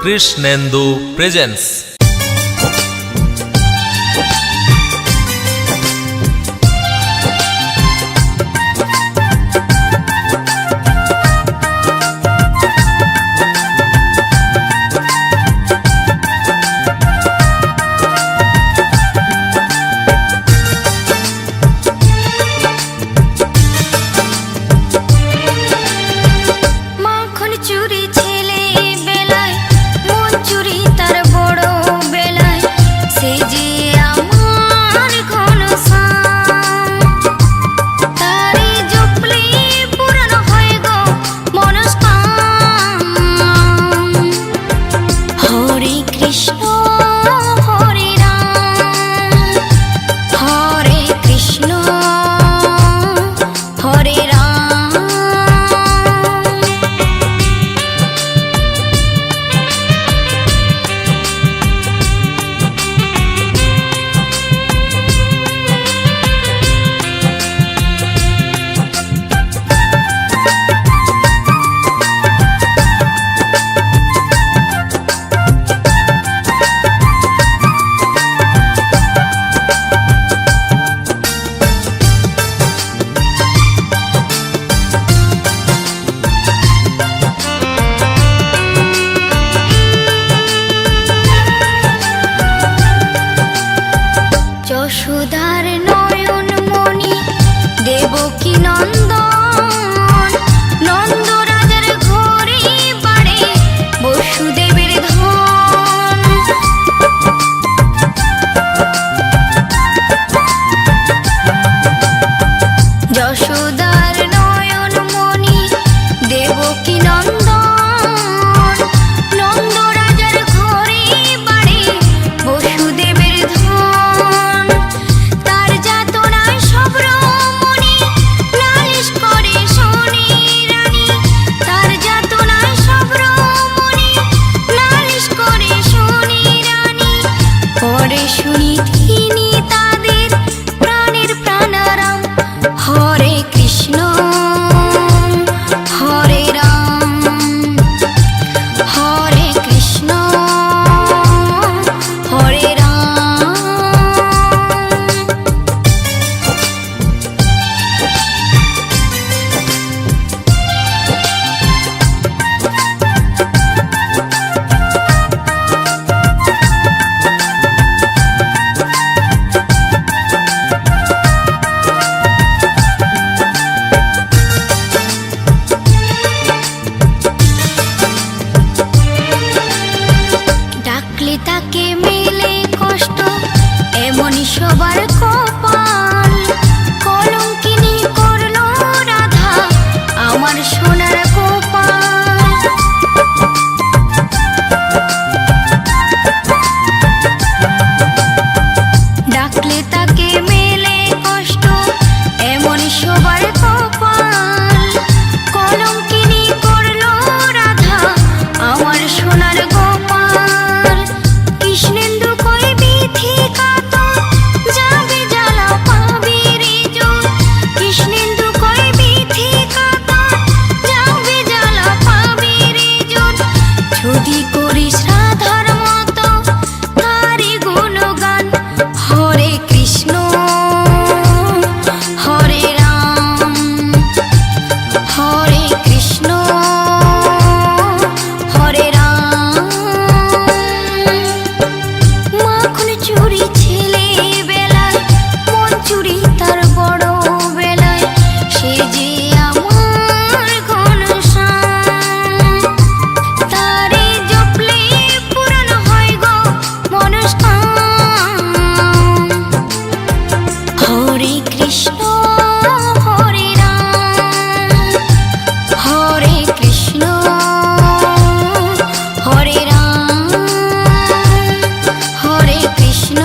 Krishnendu presence. যশোদার নয়ন মণি দেবকী নন্দন, নন্দ রাজার ঘরে বাড়ে বসুদেবের ধন। যশোদার নয়ন মণি দেবকী নন্দন, নন্দ রাজার ঘরে বাড়ে বসুদেবের ধন। তার যাতনায় সব রমণী নালিশ করে শোনে রানী, তার যাতনায় সব রমণী নালিশ করে শোনে রানী। পরে শুনি তিনি তাদের প্রাণের প্রাণারাম। হরে কৃষ্ণ হরে রাম, হরে কৃষ্ণ হরে রাম। ডাকলে তাকে মেলে কষ্ট, এমনই সবার কপাল। কলঙ্কিনী করলো রাধা আমার সোনার গোপাল। ডাকলে তাকে মেলে কষ্ট, এমনই সবার কপাল। কলঙ্কিনী করলো রাধা আমার সোনার গোপাল। কৃষ্ণেন্দু কই বিধি কাতর যাবে জ্বালা পাবে রে জোর। কৃষ্ণেন্দু কই বিধি কাতর যাবে জ্বালা পাবে রে জোর। যদি করিস রাধার মতো তারি গুণগান। হরে কৃষ্ণ হরে রাম, হরে কৃষ্ণ হরে রাম। মাখন চুরি ছেলে বেলায়, মন চুরি তার বড় বেলায়। সে যে আমার ঘনশ্যাম, তারে জপলে পূরণ হয় গো মনস্কাম। হরে কৃষ্ণ হরে রাম, হরে কৃষ্ণ হরে রাম, হরে কৃষ্ণ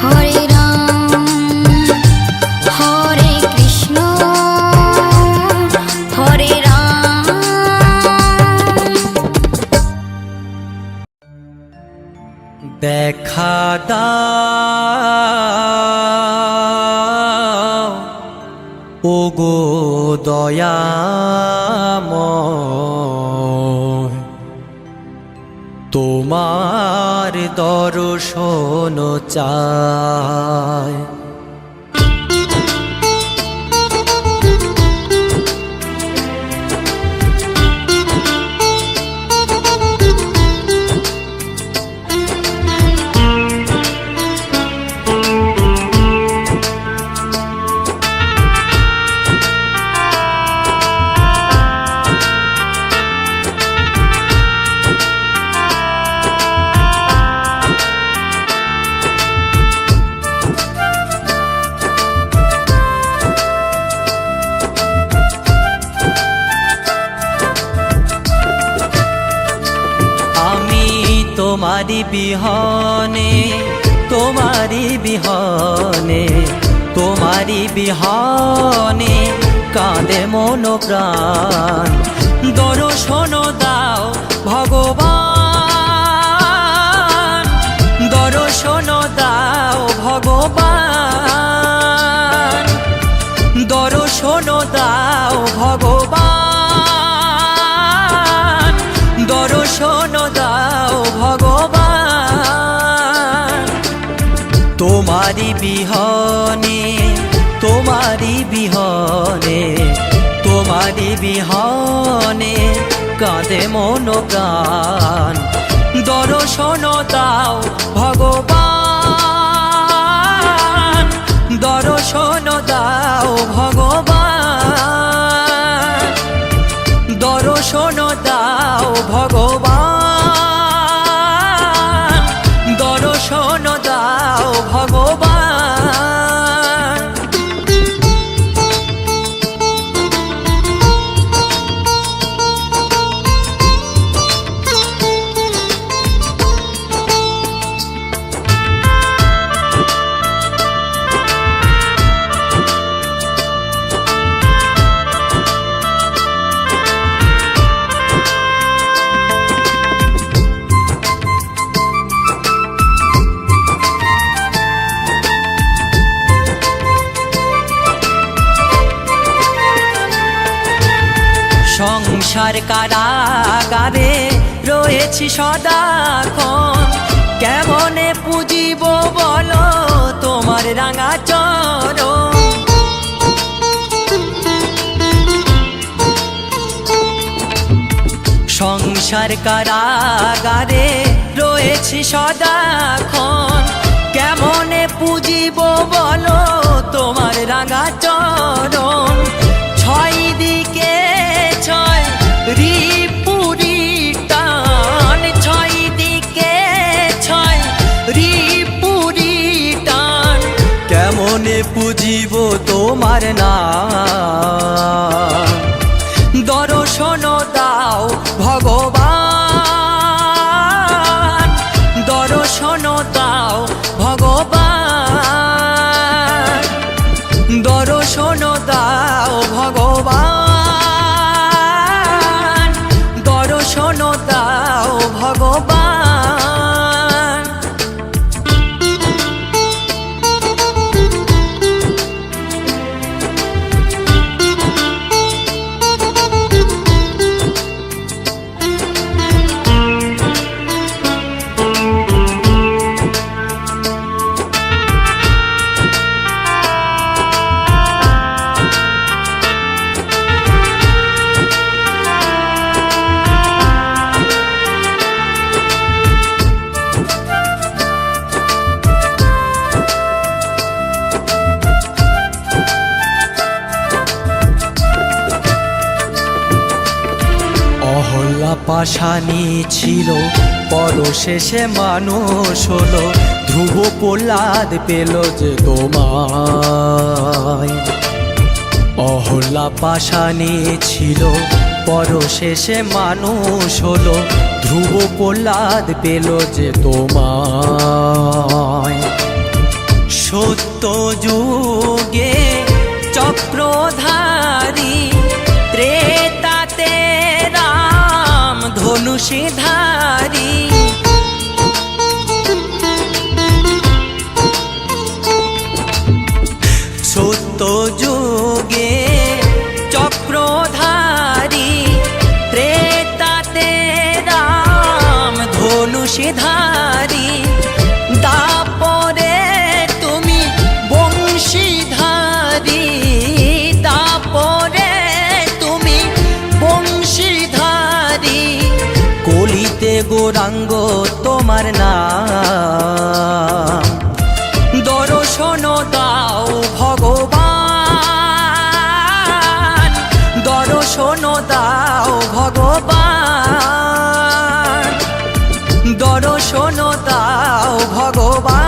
হরে রাম, হরে কৃষ্ণ হরে রাম। দেখা দাও ওগো দয়াময়, তোমার দর্শন চায়। তোমারি বিহনে, তোমারি বিহনে, তোমারি বিহনে কাঁদে মন প্রাণ। দর্শন দাও ভগবান, দর্শন দাও ভগবান, দর্শন দাও ভগবান, দর্শন দাও ভগবান। তোমারি বিহনে, তোমারি বিহনে, তোমারি বিহনে কাঁদে মন প্রাণ। দর্শন দাও ভগবান, দর্শন দাও ভগবান, দর্শন দাও ভগবান, দর্শন দাও ভগবান। সংসার কারাগারে রয়েছি সদাক্ষণ, কেমনে পুজিব বলো তোমার রাঙা চরণ। সংসার কারাগারে রয়েছি সদাক্ষণ, কেমনে পুজিব বলো তোমার রাঙা চরণ। ছয় দিকে ছয় রিপুরি টান, ছয় দিকে ছয় রিপুরি টান, কেমনে পুজিব তোমার নাম। দর্শন দাও ভগবান, দর্শন দাও ভগবান, দর্শন দাও ভগবান, দর্শন দাও ভগবান। অহল্যা পাশানি ছিল পরশেষে মানুষ হলো, ধ্রুব প্রহ্লাদ পেল যে তোমায়। অহল্যা পাশানি ছিল পরশেষে মানুষ হলো, ধ্রুব প্রহ্লাদ পেল যে তোমায়। সত্য যুগে চক্রধারী, ত্রেতাতে রাম ধনুষধারী। সত্য যুগে চক্রধারী, ত্রেতাতে রাম ধনুষধারী। গৌরাঙ্গ তোমার নাম। দর্শন দাও ভগবান, দর্শন দাও ভগবান, দর্শন দাও ভগবান,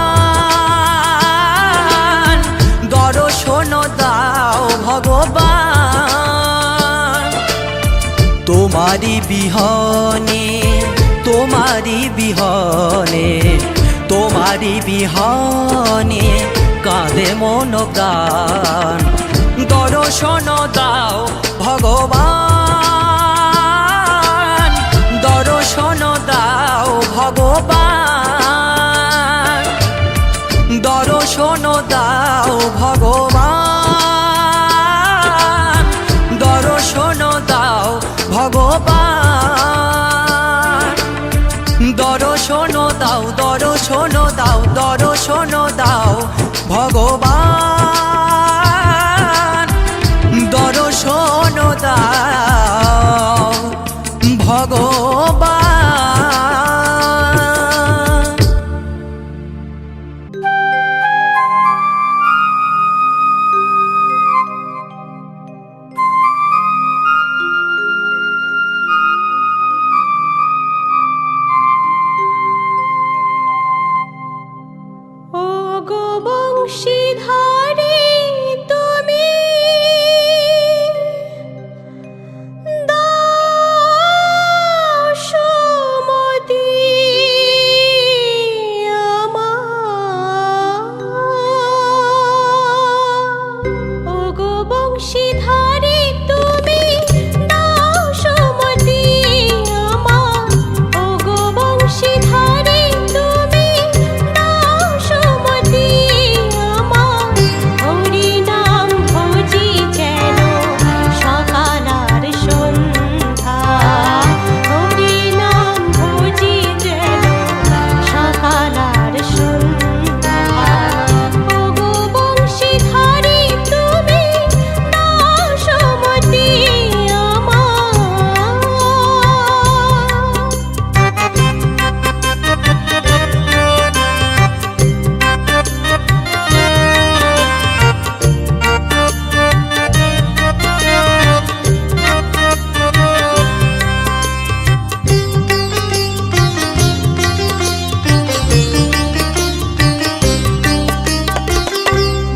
দর্শন দাও ভগবান। তোমারি বিহনে, তোমারি বিহনে, তোমারি বিহনে কাঁদে মন প্রাণ। দর্শন দাও ভগবান, দর্শন দাও ভগবান, দর্শন দাও ভগবান, দর্শন দাও ভগবান। দর্শন দাও, দর্শন দাও, দর্শন দাও ভগবান, দর্শন দাও ভগবান। বংশীধারী তুমি দাসমতি আমার। ওগো বংশীধারী তুমি দাসমতি আমার। ওগো বংশীধারী তুমি দাসমতি আমার। হরি নাম ভজি যেন সকাল আর সন্ধ্যা। হরি নাম ভজি যেন সকাল আর সন্ধ্যা। ওগো বংশীধারী তুমি দাসমতি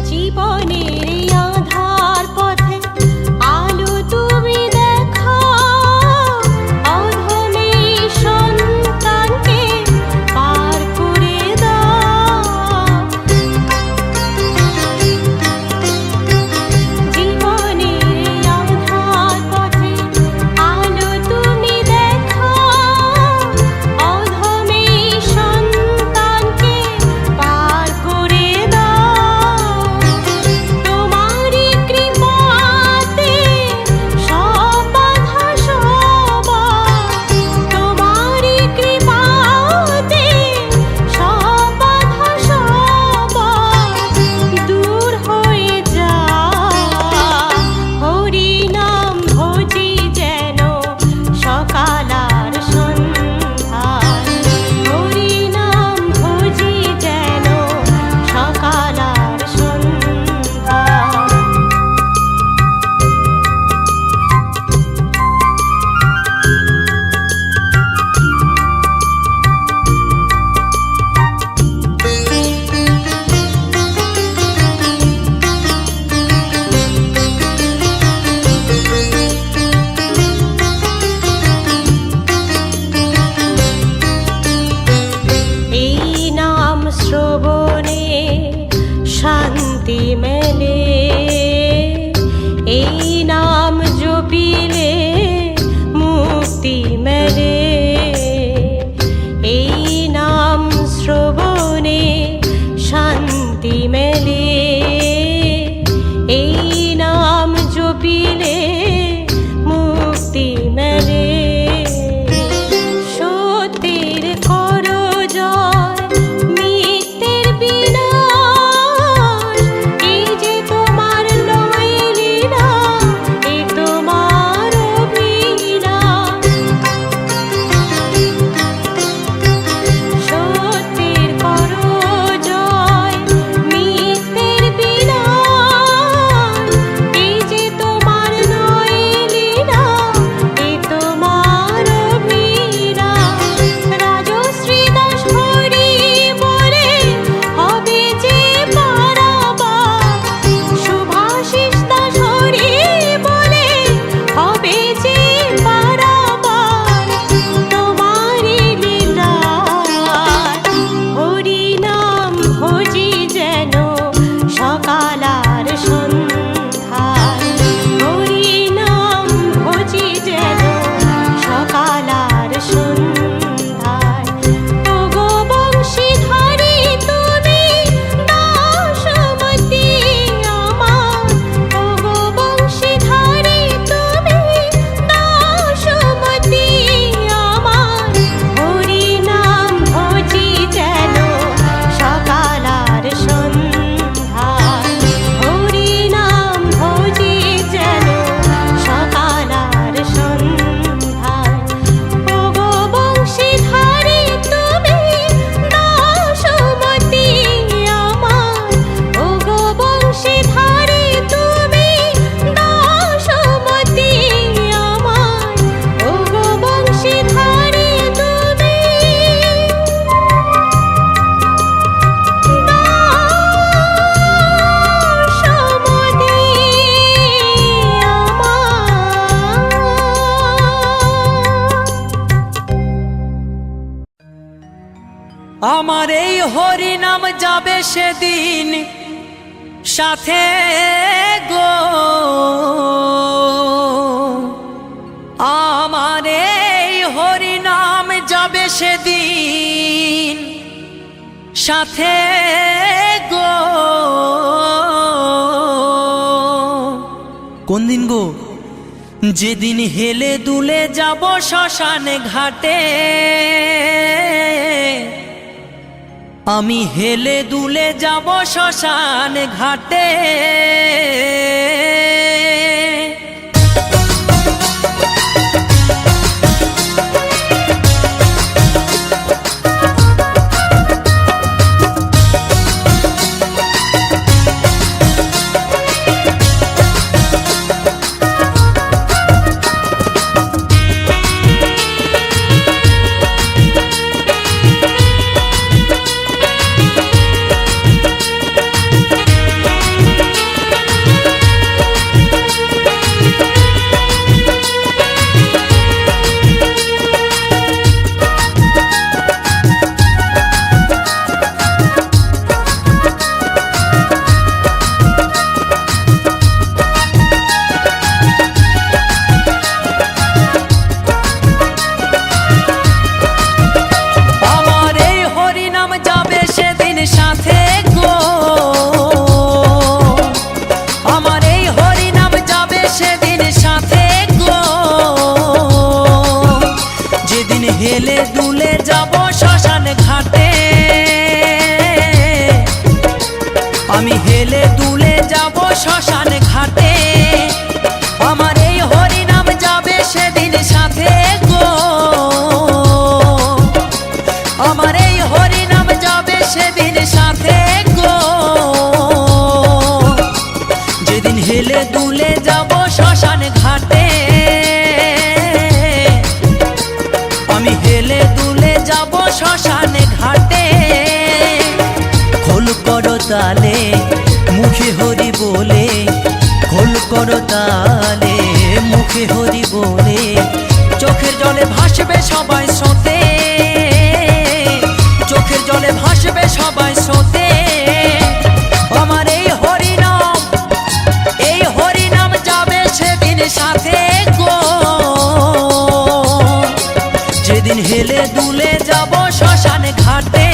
জীবনের আধার পথে আলো তুমি দেখাও। অধমী সন্তানকে পার করে দাও। জীবনের আধার পথে আলো তুমি দেখাও। অধমী সন্তানকে পার করে দাও। তোমারি কৃপাতে সব বাধা সবাই। তোমারি কৃপাতে সব বাধা সবাই দূর হয়ে যায়। হরি নাম ভজি যেন সকাল আর সন্ধ্যায়। হরি নাম ভজি যেন সকাল আর সন্ধ্যায়। এই নাম শ্রবণে শান্তি মেলে। এই নাম জপিলে মুক্তি মেলে। এই নাম শ্রবণে শান্তি মেলে। এই নাম জপিলে মুক্তি মেলে। সত্যের করো জয়, মিথ্যের বিনাশ। এই যে তোমার লয় লীলা, এই তোমার হরি নাম যাবে সেদিন সাথে গো, আমার এই হরি নাম যাবে সেদিন সাথে গো। কোন দিন গো? যেদিন হেলে দুলে যাব শ্মশান ঘাটে, আমি হেলে দুলে যাব শ্মশান ঘাটে। হেলে দুলে যাব শ্মশান ঘাটে, আমি হেলে দুলে যাব শ্মশান ঘাটে। আমার এই হরি নাম যাবে সেদিন সাথে গো, আমার এই হরি নাম যাবে সেদিন সাথে গো। যেদিন হেলে দুলে যাব শ্মশান ঘাটে, আমি হেলে দুলে যাব শ্মশান ঘাটে। খোল করো তালে মুখে হরি বলে, খোল করো তালে মুখে হরি বলে, চোখের জলে ভাসবে সবাই স্রোতে, চোখের জলে ভাসবে সবাই স্রোতে। আমার এই হরি নাম যাবে সেদিন সাথে গো, যেদিন হেলে দুলে যাব শ্মশান ঘাটে,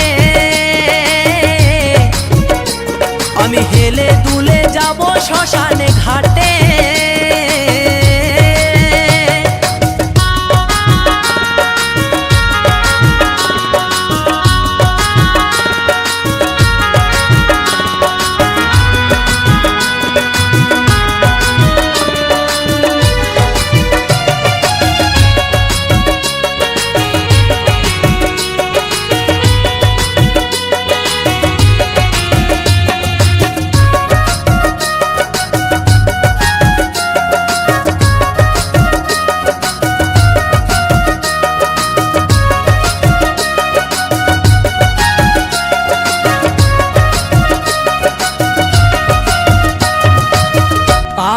আমি হেলে দুলে যাব শ্মশান ঘাটে।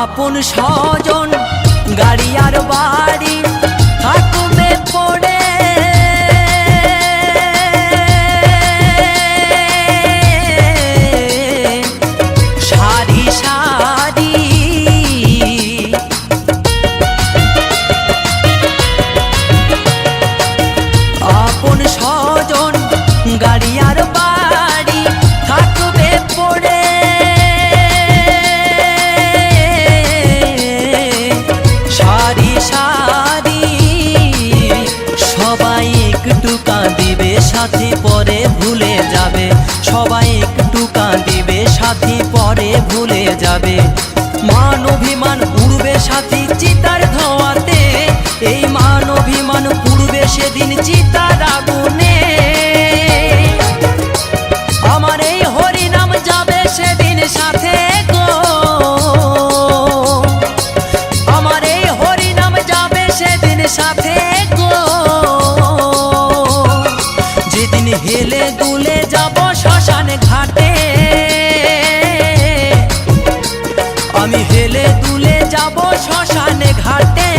আপন স্বজন গাড়ি আর বাড়ি থাকবে পড়ে, সারি সারি আপন স্বজন গাড়ি আর বাড়ি থাকবে পড়ে, সারি সারি সবাই একটু কাঁদিবে সাথী পরে ভুলে যাবে, সবাই একটু কাঁদিবে সাথী পরে ভুলে যাবে। মান অভিমান উড়বে সাথী চিতার ধোঁয়াতে, এই মান অভিমান পুড়বে সেদিন চিতার আগুনে। আমার এই হরি নাম যাবে সেদিন সাথে গো, আমার এই হরি নাম যাবে সেদিন সাথে গো। যেদিন হেলে দুলে যাব শ্মশান ঘাটে, আমি হেলে দুলে যাব শ্মশান ঘাটে।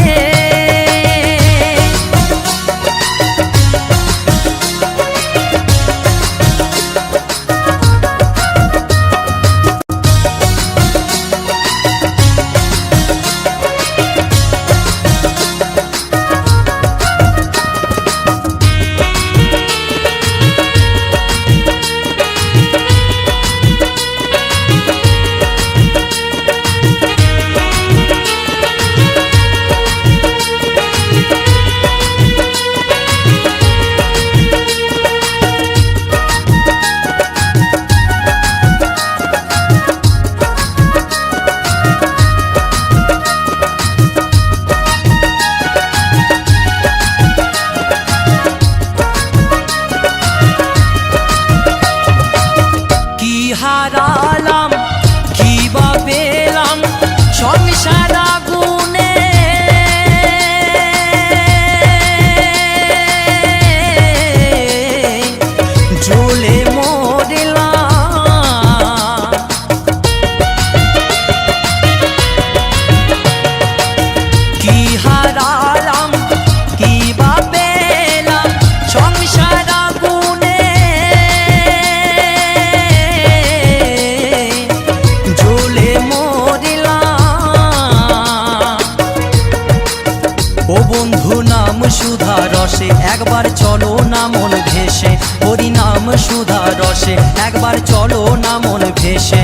ভাসে, একবার চলো না মন ভেসে।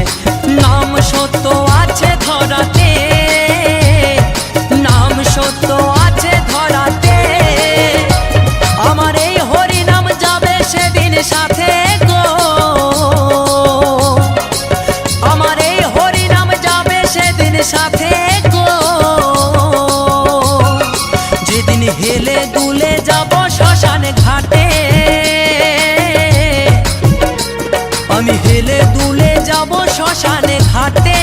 নাম সত্য আছে ধরাতে, নাম সত্য আছে ধরাতে, আমার এই হরি নাম যাবে সেদিন সাথে গো, আমার এই হরি নাম যাবে সেদিন সাথে গো। যেদিন হেলে দুলে যাব শ্মশান ঘাটে, আমি হেলে দুলে যাব শ্মশান ঘাটে।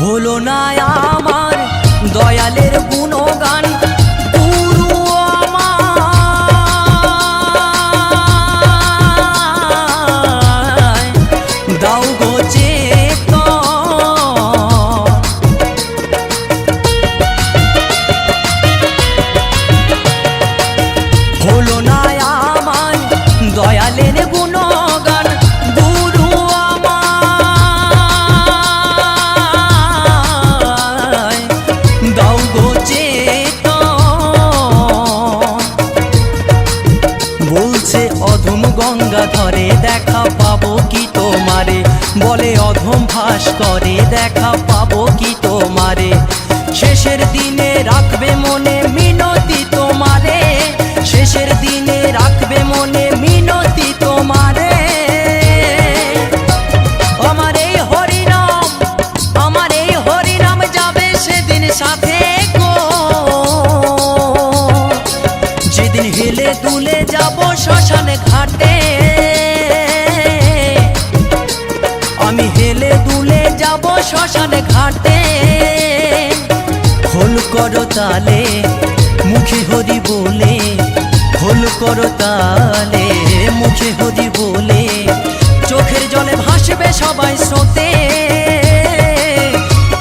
হলো না আমার দয়ালের গুণগান, গুরু আমায় দাও গো চেতন। হলো না আমার দয়ালের গুণগান, গুরু দাও গো চেতন। বলছে অধম গঙ্গা ধরে দেখা পাবো কি তোমারে, বলে অধম ভাস করে দেখা পাবো কি তোমারে। শেষের দিনে রাখবে মনে মিনতি তোমারে, শেষের দিনে রাখবে মনে মিনতি তোমারে। আমার এই হরিনাম, আমার এই হরিনাম যাবে সেদিন সাথে গো, যেদিন হেলে দুলে যাব শ্মশান ঘাটে, আমি হেলে দুলে যাব শ্মশান ঘাটে। খোল করো তালে মুখে হরি বলে, খোল করো তালে মুখে হরি বলে, চোখের জলে ভাসবে সবাই স্রোতে,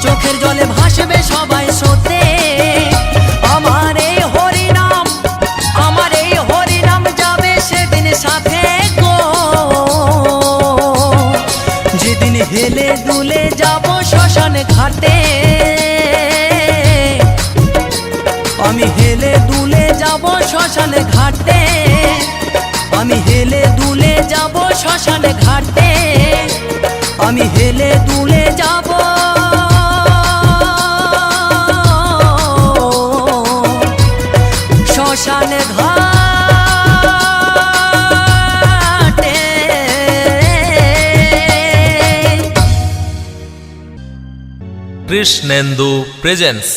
চোখের জলে ভাসবে সবাই স্রোতে। আমার এই হরিনাম, আমার এই হরিনাম যাবে সেদিন সাথে গো, যেদিন হেলে দুলে যাব শ্মশান ঘাটে, আমি হেলে দুলে যাব শ্মশান ঘাটে, আমি হেলে দুলে যাব শ্মশান ঘাটে, আমি হেলে দুলে যাব শ্মশান ঘাটে। কৃষ্ণেন্দু প্রেজেন্টস।